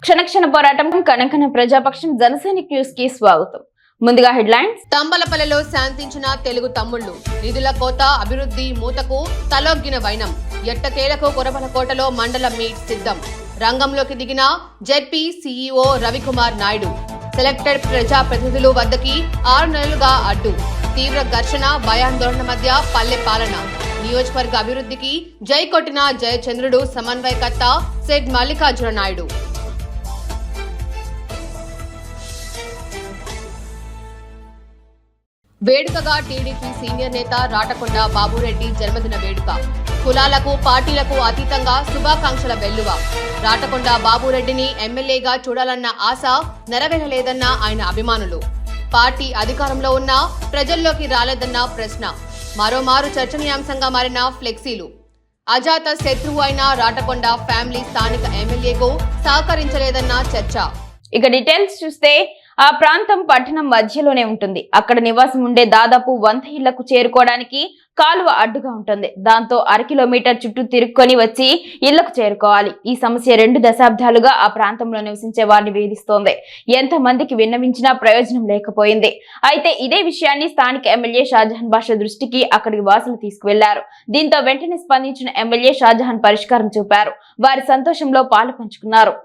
క్షణక్షణ పోరాటం కనకన ప్రజాపక్షం జనసైనిక్ న్యూస్ కి స్వాగతం. ముందుగా హెడ్లైన్స్. తంబలపల్లిలో శాంతించిన తెలుగు తమ్ముళ్లు, నిధుల కోత, అభివృద్ధి మూతకు తలొగ్గిన వైనం. ఎట్టకేలకు కొరబలకోటలో మండల మీట్ సిద్ధం. రంగంలోకి దిగిన ZP CEO Ravikumar Naidu. Selected ప్రజాప్రతినిధులు వద్దకి 6 నెలలుగా అడ్డు. తీవ్ర ఘర్షణ, భయాందోళన మధ్య పల్లె పాలన. నియోజకవర్గ అభివృద్ధికి జై కొట్టిన జయచంద్రుడు సమన్వయకర్త సెడ్ మల్లికార్జున నాయుడు. వేడుకగా టీడీపీ సీనియర్ నేత రాటకొండ బాబురెడ్డి జన్మదిన వేడుక. కులాలకు, పార్టీలకు అతీతంగా శుభాకాంక్షల వెల్లువ. రాటకొండ బాబురెడ్డిని ఎమ్మెల్యేగా చూడాలన్న ఆశ నెరవేరలేదన్న ఆయన అభిమానులు. పార్టీ అధికారంలో ఉన్నా ప్రజల్లోకి రాలేదన్న ప్రశ్న. మరోమారు చర్చనీయాంశంగా మారిన ఫ్లెక్సీలు. అజాత శత్రువు అయిన రాటకొండ ఫ్యామిలీ స్థానిక ఎమ్మెల్యేకు సహకరించలేదన్న చర్చ. ఇక డీటెయిల్స్ చూస్తే ఆ ప్రాంతం పట్టణం మధ్యలోనే ఉంటుంది. అక్కడ నివాసం ఉండే దాదాపు 100 ఇళ్లకు చేరుకోవడానికి కాలువ అడ్డుగా ఉంటుంది. దాంతో 1/2 కిలోమీటర్ చుట్టూ తిరుక్కొని వచ్చి ఇళ్లకు చేరుకోవాలి. ఈ సమస్య 2 దశాబ్దాలుగా ఆ ప్రాంతంలో నివసించే వారిని వేధిస్తోంది. ఎంత మందికి విన్నవించినా ప్రయోజనం లేకపోయింది. అయితే ఇదే విషయాన్ని స్థానిక ఎమ్మెల్యే షాజహాన్ బాషా దృష్టికి అక్కడికి వాసులు తీసుకువెళ్లారు. దీంతో వెంటనే స్పందించిన ఎమ్మెల్యే షాజహాన్ పరిష్కారం చూపారు. వారి సంతోషంలో పాలు పంచుకున్నారు.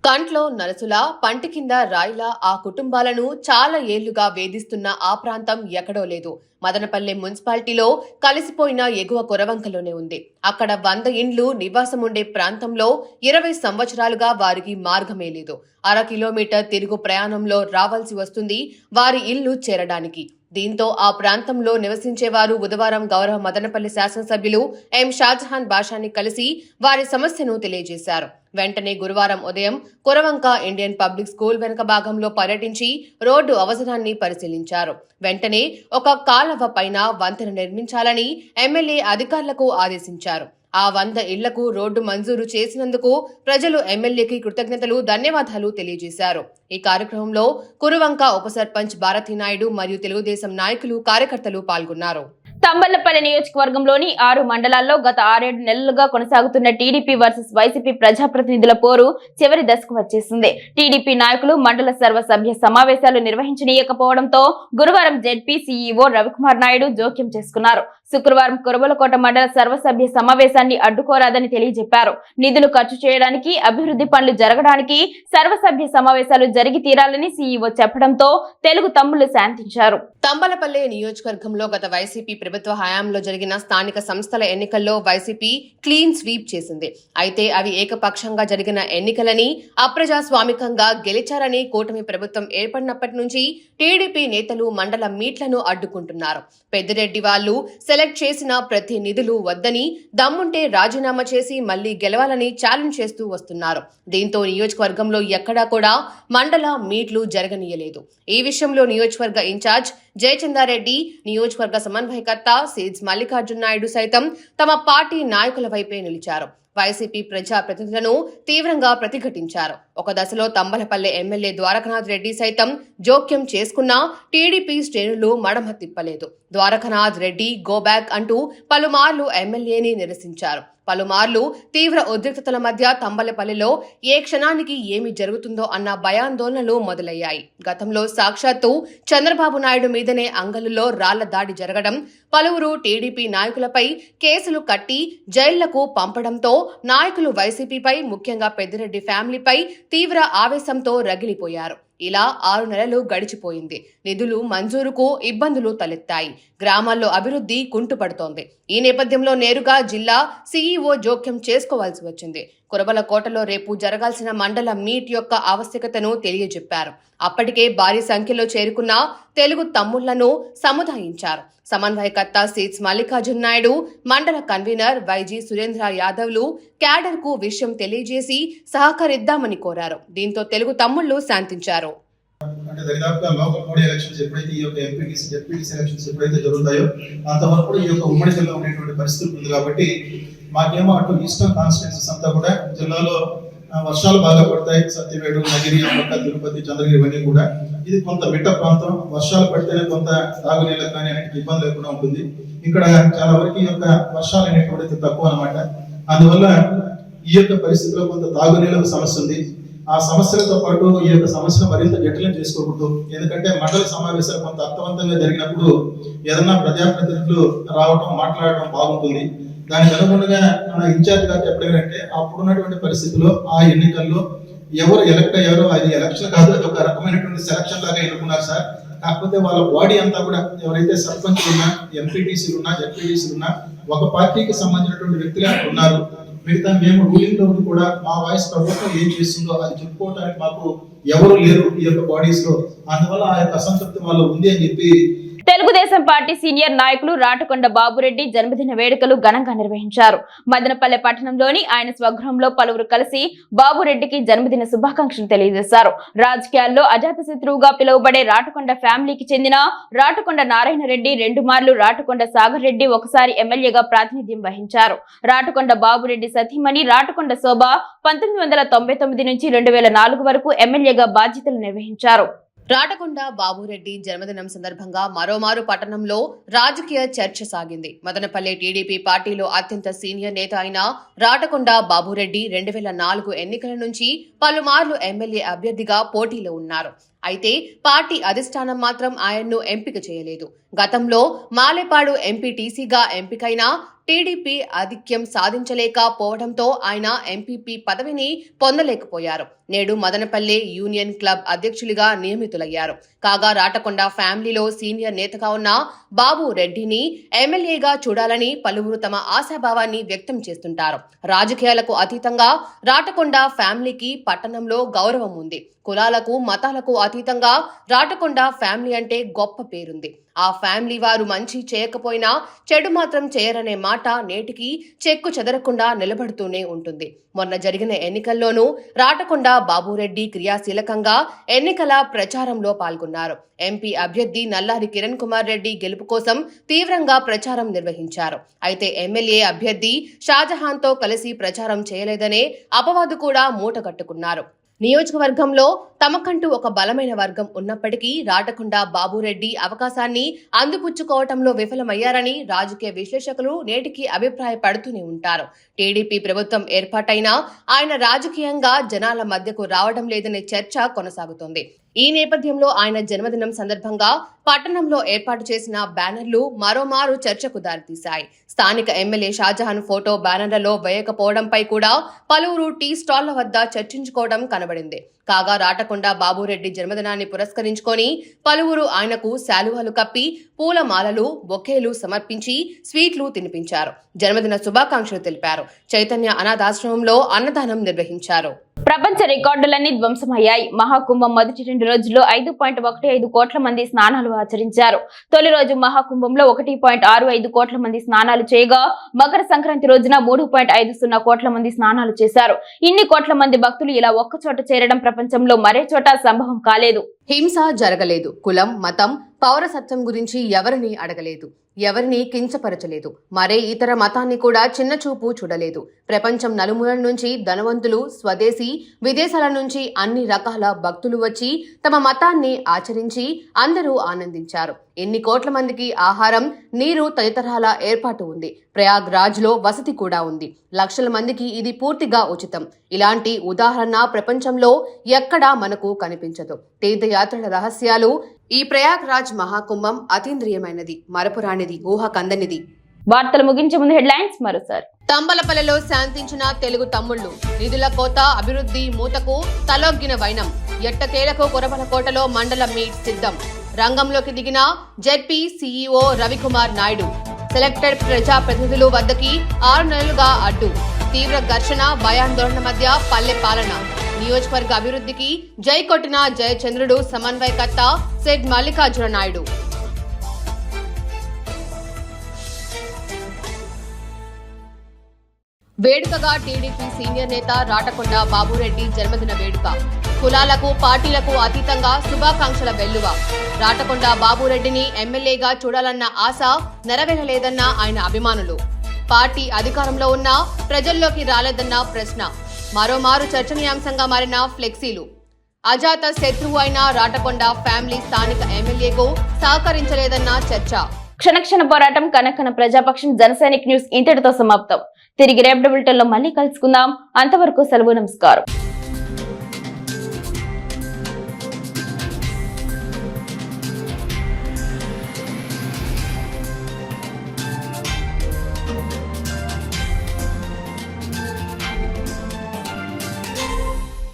కంట్లో నరసులా, పంటి కింద రాయిలా ఆ కుటుంబాలను చాలా ఏళ్లుగా వేధిస్తున్న ఆ ప్రాంతం ఎక్కడో లేదు. మదనపల్లె మున్సిపాలిటీలో కలిసిపోయిన ఎగువ కొరవంకలోనే ఉంది. అక్కడ 100 ఇండ్లు నివాసముండే ప్రాంతంలో 20 సంవత్సరాలుగా వారికి మార్గమే లేదు. 1/2 కిలోమీటర్ తిరుగు ప్రయాణంలో రావాల్సి వస్తుంది వారి ఇల్లు చేరడానికి. దీంతో ఆ ప్రాంతంలో నివసించేవారు బుధవారం గౌరవ మదనపల్లి శాసనసభ్యులు ఎం షాజహాన్ బాషాని కలిసి వారి సమస్యను తెలియజేశారు. వెంటనే గురువారం ఉదయం కొరవంక ఇండియన్ పబ్లిక్ స్కూల్ వెనుక భాగంలో పర్యటించి రోడ్డు అవసరాన్ని పరిశీలించారు. వెంటనే ఒక కాలవ పైన వంతెన నిర్మించాలని ఎమ్మెల్యే అధికారులకు ఆదేశించారు. ఆ 100 ఇళ్లకు రోడ్డు మంజూరు చేసినందుకు ప్రజలు ఎమ్మెల్యేకి కృతజ్ఞతలు, ధన్యవాదాలు తెలియజేశారు. ఈ కార్యక్రమంలో కురువంక ఉప సర్పంచ్ భారతీ నాయుడు మరియు తెలుగుదేశం నాయకులు, కార్యకర్తలు పాల్గొన్నారు. తంబలపల్లి నియోజకవర్గంలోని 6 మండలాల్లో గత 6-7 నెలలుగా కొనసాగుతున్న టీడీపీ వర్సెస్ వైసీపీ ప్రజాప్రతినిధుల పోరు చివరి దశకు వచ్చేసింది. టీడీపీ నాయకులు మండల సర్వసభ్య సమావేశాలు నిర్వహించనీయకపోవడంతో గురువారం జెడ్పీ సీఈఓ రవికుమార్ నాయుడు జోక్యం చేసుకున్నారు. శుక్రవారం కురబలకోట మండల సర్వసభ్య సమావేశాన్ని అడ్డుకోరాదని తెలియజెప్పారు. నిధులు ఖర్చు చేయడానికి, అభివృద్ధి పనులు జరగడానికి సర్వసభ్య సమావేశాలు జరిగి తీరాలని సీఈఓ చెప్పడంతో తెలుగు తమ్ముళ్లు శాంతించారు. తంబలపల్లి నియోజకవర్గంలో గత వైసీపీ ప్రభుత్వ హయాంలో జరిగిన స్థానిక సంస్థల ఎన్నికల్లో వైసీపీ క్లీన్ స్వీప్ చేసింది. అయితే అవి ఏకపక్షంగా జరిగిన ఎన్నికలని, అప్రజాస్వామికంగా గెలిచారని కూటమి ప్రభుత్వం ఏర్పడినప్పటి నుంచి టీడీపీ నేతలు మండల మీట్లను అడ్డుకుంటున్నారు. పెద్దిరెడ్డి వాళ్లు సెలెక్ట్ చేసిన ప్రతి నిధులు వద్దని, దమ్ముంటే రాజీనామా చేసి మళ్లీ గెలవాలని ఛాలెంజ్ చేస్తూ వస్తున్నారు. దీంతో నియోజకవర్గంలో ఎక్కడా కూడా మండల మీట్లు జరగనీయలేదు. ఈ విషయంలో నియోజకవర్గ ఇన్ఛార్జ్ జయచంద్రారెడ్డి, నియోజకవర్గ సమన్వయకర్త సెడ్ మల్లికార్జున నాయుడు సైతం తమ పార్టీ నాయకుల వైపే నిలిచారు. వైసీపీ ప్రజాప్రతినిధులను తీవ్రంగా ప్రతిఘటించారు. ఒక దశలో తంబలపల్లె ఎమ్మెల్యే ద్వారకనాథ్ రెడ్డి సైతం జోక్యం చేసుకున్నా టీడీపీ శ్రేణులు మడమ తిప్పలేదు. ద్వారకనాథ్ రెడ్డి గో బ్యాక్ అంటూ పలుమార్లు ఎమ్మెల్యేని నిరసించారు. పలుమార్లు తీవ్ర ఉద్రిక్తతల మధ్య తంబలపల్లిలో ఏ క్షణానికి ఏమి జరుగుతుందో అన్న భయాందోళనలు మొదలయ్యాయి. గతంలో సాక్షాత్తు చంద్రబాబు నాయుడు మీదనే అంగలులో రాళ్ల దాడి జరగడం, పలువురు టీడీపీ నాయకులపై కేసులు కట్టి జైళ్లకు పంపడంతో నాయకులు వైసీపీపై, ముఖ్యంగా పెద్దిరెడ్డి ఫ్యామిలీపై తీవ్ర ఆవేశంతో రగిలిపోయారు. ఇలా 6 నెలలు గడిచిపోయింది. నిధులు మంజూరుకు ఇబ్బందులు తలెత్తాయి. గ్రామాల్లో అభివృద్ధి కుంటుపడుతోంది. ఈ నేపథ్యంలో నేరుగా జిల్లా సీఈఓ జోక్యం చేసుకోవాల్సి వచ్చింది. కురబలకోటలో రేపు జరగాల్సిన మండల మీట్ యొక్క ఆవశ్యకతను తెలియజెప్పారు. అప్పటికే భారీ సంఖ్యలో చేరుకున్న తెలుగు తమ్ముళ్లను సముదాయించారు. సమన్వయకర్త సెడ్ మల్లికార్జున నాయుడు, మండల కన్వీనర్ వైజీ సురేంద్ర యాదవ్లు క్యాడర్ కు విషయం తెలియజేసి సహకరిద్దామని కోరారు. దీంతో తెలుగు తమ్ముళ్లు శాంతించారు. అంటే దరిదాపుగా లోకల్ బాడీ ఎలక్షన్స్ ఎప్పుడైతే ఈ యొక్క ఎంపీటీసీ జెడ్పీటీసీ ఎలక్షన్స్ ఎప్పుడైతే జరుగుతాయో అంతవరకు ఈ యొక్క ఉమ్మడి జిల్లా ఉండేటువంటి పరిస్థితి ఉంది. కాబట్టి మాకేమో అటు ఈస్టర్న్ కాన్స్టిట్యున్సీస్ అంతా కూడా జిల్లాలో వర్షాలు బాగా పడతాయి. సత్యవేడు, నగిరి, అమ్మక, తిరుపతి, చంద్రగిరి ఇవన్నీ కూడా ఇది కొంత మిట్ట ప్రాంతం. వర్షాలు పడితేనే కొంత తాగునీళ్ళకి కానీ అన్నిటికీ ఇబ్బంది లేకుండా ఉంటుంది. ఇక్కడ చాలా వరకు ఈ యొక్క వర్షాలు అనేటువంటిది తక్కువ అనమాట. అందువల్ల ఈ యొక్క పరిస్థితిలో కొంత తాగునీళ్ళకు సమస్య ఉంది. ఆ సమస్యలతో పాటు ఈ యొక్క సమస్యను మరింత జటిలం చేసుకోకూడదు. ఎందుకంటే మండల సమావేశాలు కొంత అర్థవంతంగా జరిగినప్పుడు ఏదన్నా ప్రజాప్రతినిధులు రావడం మాట్లాడటం బాగుంటుంది. దానికి అనుగుణంగా మన ఇన్ఛార్జ్ గారు చెప్పడం అప్పుడున్నటువంటి పరిస్థితుల్లో ఆ ఎన్నికల్లో ఎవరు ఎలక్ట్ అయ్యారో అది ఎలక్షన్ కాదు, అది ఒక రకమైనటువంటి సెలక్షన్ లాగా ఎన్నుకున్నారు సార్. కాకపోతే వాళ్ళ బాడీ అంతా కూడా ఎవరైతే సర్పంచ్ ఉన్నా, ఎంపీటీసీలు ఉన్నా, జెడ్పీటీసీలు ఉన్నా ఒక పార్టీకి సంబంధించినటువంటి వ్యక్తులే అక్కడ ఉన్నారు. మిగతా మేము రూలింగ్ లో కూడా మా వాయిస్ ప్రభుత్వం ఏం చేస్తుందో అది చెప్పుకోవడానికి మాకు ఎవరు లేరు ఈ యొక్క బాడీస్ లో. అందువల్ల ఆ యొక్క అసంతృప్తి వాళ్ళు ఉంది అని చెప్పి తెలుగుదేశం పార్టీ సీనియర్ నాయకులు రాటకొండ బాబురెడ్డి జన్మదిన వేడుకలు ఘనంగా నిర్వహించారు. మదనపల్లె పట్టణంలోని ఆయన స్వగృహంలో పలువురు కలిసి బాబురెడ్డికి జన్మదిన శుభాకాంక్షలు తెలియజేశారు. రాజకీయాల్లో అజాత శత్రువుగా పిలువబడే రాటకొండ ఫ్యామిలీకి చెందిన రాటకొండ నారాయణ రెడ్డి 2 మార్లు రాటకొండ సాగర్ రెడ్డి ఒకసారి ఎమ్మెల్యేగా ప్రాతినిధ్యం వహించారు. రాటకొండ బాబురెడ్డి సతీమణి రాటకొండ శోభ 1999 నుంచి 2004 వరకు ఎమ్మెల్యేగా బాధ్యతలు నిర్వహించారు. రాటకొండ బాబురెడ్డి జన్మదినం సందర్భంగా మరోమారు పట్టణంలో రాజకీయ చర్చ సాగింది. మదనపల్లె టీడీపీ పార్టీలో అత్యంత సీనియర్ నేత అయిన రాటకొండ బాబురెడ్డి 2004 ఎన్నికల నుంచి పలుమార్లు ఎమ్మెల్యే అభ్యర్థిగా పోటీలో ఉన్నారు. అయితే పార్టీ అధిష్టానం మాత్రం ఆయన్ను ఎంపిక చేయలేదు. గతంలో మాలేపాడు ఎంపీటీసీగా ఎంపికైన టీడీపీ ఆధిక్యం సాధించలేకపోవడంతో ఆయన ఎంపీపీ పదవిని పొందలేకపోయారు. నేడు మదనపల్లె యూనియన్ క్లబ్ అధ్యక్షులుగా నియమితులయ్యారు. కాగా రాటకొండ ఫ్యామిలీలో సీనియర్ నేతగా ఉన్న బాబు రెడ్డిని ఎమ్మెల్యేగా చూడాలని పలువురు తమ ఆశాభావాన్ని వ్యక్తం చేస్తుంటారు. రాజకీయాలకు అతీతంగా రాటకొండ ఫ్యామిలీకి పట్టణంలో గౌరవం ఉంది. కులాలకు మతాలకు అతీతంగా రాటకొండ ఫ్యామిలీ అంటే గొప్ప పేరుంది. ఆ ఫ్యామిలీ వారు మంచి చేయకపోయినా చెడు మాత్రం చేయరనే మాట నేటికి చెక్కు చెదరకుండా నిలబడుతూనే ఉంటుంది. మొన్న జరిగిన ఎన్నికల్లోనూ రాటకొండ బాబురెడ్డి క్రియాశీలకంగా ఎన్నికల ప్రచారంలో పాల్గొన్నారు. ఎంపీ అభ్యర్థి నల్లారి కిరణ్ కుమార్ రెడ్డి గెలుపు కోసం తీవ్రంగా ప్రచారం నిర్వహించారు. అయితే ఎమ్మెల్యే అభ్యర్థి షాజహాన్తో కలిసి ప్రచారం చేయలేదనే అపవాదు కూడా మూటగట్టుకున్నారు. నియోజకవర్గంలో తమకంటూ ఒక బలమైన వర్గం ఉన్నప్పటికీ రాటకొండ బాబురెడ్డి అవకాశాన్ని అందిపుచ్చుకోవటంలో విఫలమయ్యారని రాజకీయ విశ్లేషకులు నేటికి అభిప్రాయపడుతూనే ఉంటారు. టీడీపీ ప్రభుత్వం ఏర్పాటైనా ఆయన రాజకీయంగా జనాల మధ్యకు రావడం లేదనే చర్చ కొనసాగుతోంది. ఈ నేపథ్యంలో ఆయన జన్మదినం సందర్భంగా పట్టణంలో ఏర్పాటు చేసిన బ్యానర్లు మరోమారు చర్చకు దారితీశాయి. స్థానిక ఎమ్మెల్యే షాజహాన్ ఫోటో బ్యానర్లలో వేయకపోవడంపై కూడా పలువురు టీ స్టాళ్ల వద్ద చర్చించుకోవడం కనబడింది. కాగా రాటకొండ బాబురెడ్డి జన్మదినాన్ని పురస్కరించుకొని పలువురు ఆయనకు శాలువాలు కప్పి పూలమాలలు బొకేలు సమర్పించి స్వీట్లు తినిపించారు. జన్మదిన శుభాకాంక్షలు తెలిపారు. చైతన్య అనాథాశ్రమంలో అన్నదానం నిర్వహించారు. ప్రపంచ రికార్డులన్నీ ధ్వంసమయ్యాయి. మహాకుంభం మొదటి 2 రోజుల్లో 5.15 కోట్ల మంది స్నానాలు ఆచరించారు. తొలి రోజు మహాకుంభంలో 1.65 కోట్ల మంది స్నానాలు చేయగా మకర సంక్రాంతి రోజున 3.50 కోట్ల మంది స్నానాలు చేశారు. ఇన్ని కోట్ల మంది భక్తులు ఇలా ఒక్కచోట చేరడం ప్రపంచంలో మరే చోట సంభవం కాలేదు. హింస జరగలేదు. కులం, మతం, పౌరసత్వం గురించి ఎవరిని అడగలేదు. ఎవరిని కించపరచలేదు. మరే ఇతర మతాన్ని కూడా చిన్నచూపు చూడలేదు. ప్రపంచం నలుమూలల నుంచి ధనవంతులు, స్వదేశీ, విదేశాల నుంచి అన్ని రకాల భక్తులు వచ్చి తమ మతాన్ని ఆచరించి అందరూ ఆనందించారు. ఎన్ని కోట్ల మందికి ఆహారం, నీరు తదితరాల ఏర్పాటు ఉంది. ప్రయాగ్రాజ్ లో వసతి కూడా ఉంది. లక్షల మందికి ఇది పూర్తిగా ఉచితం. ఇలాంటి ఉదాహరణ ప్రపంచంలో ఎక్కడా మనకు కనిపించదు. తీర్థయాత్రల రహస్యాలు. ఈ ప్రయాగ్రాజ్ మహాకుంభం అతీంద్రియమైనది, మరపురానిది, ఊహకందనిది. వార్తలు ముగించే ముందు హెడ్లైన్స్ మరోసారి. తంబలపల్లెలో శాంతించిన తెలుగు తమ్ముళ్లు. నిధుల కోత, అభివృద్ధి మూతకు తలొగ్గిన వైనం. ఎట్టకేలకు కొరబలకోటలో మండల మీట్ సిద్ధం. రంగంలోకి దిగిన ZP CEO Ravikumar Naidu. Selected ప్రజాప్రతినిధులు వద్దకి 6 నెలలుగా అడ్డు. తీవ్ర ఘర్షణ, భయాందోళన మధ్య పల్లె పాలన. నియోజకవర్గ అభివృద్ధికి జై కొట్టిన జయచంద్రుడు సమన్వయకర్త సెడ్ మల్లికార్జున నాయుడు. వేడుకగా టీడీపీ సీనియర్ నేత రాటకొండ బాబురెడ్డి జన్మదిన వేడుక. కులాలకు, పార్టీలకు అతీతంగా శుభాకాంక్షల వెల్లువ. రాటకొండ బాబురెడ్డిని ఎమ్మెల్యేగా చూడాలన్న ఆశ నెరవేరలేదన్న ఆయన అభిమానులు. పార్టీ అధికారంలో ఉన్నా ప్రజల్లోకి రాలేదన్న ప్రశ్న. మరోమారు చర్చనీయాంశంగా మారిన ఫ్లెక్సీలు. అజాత శత్రువు అయిన రాటకొండ ఫ్యామిలీ స్థానిక ఎమ్మెల్యేకు సహకరించలేదన్న చర్చ. క్షణక్షణ పోరాటం కనకన ప్రజాపక్షం జనసైనిక్ న్యూస్ ఇంతటితో సమాప్తం. తిరిగి రేపటి బులెటిన్లో మళ్ళీ కలుసుకుందాం. అంతవరకు సెలవు. నమస్కారం.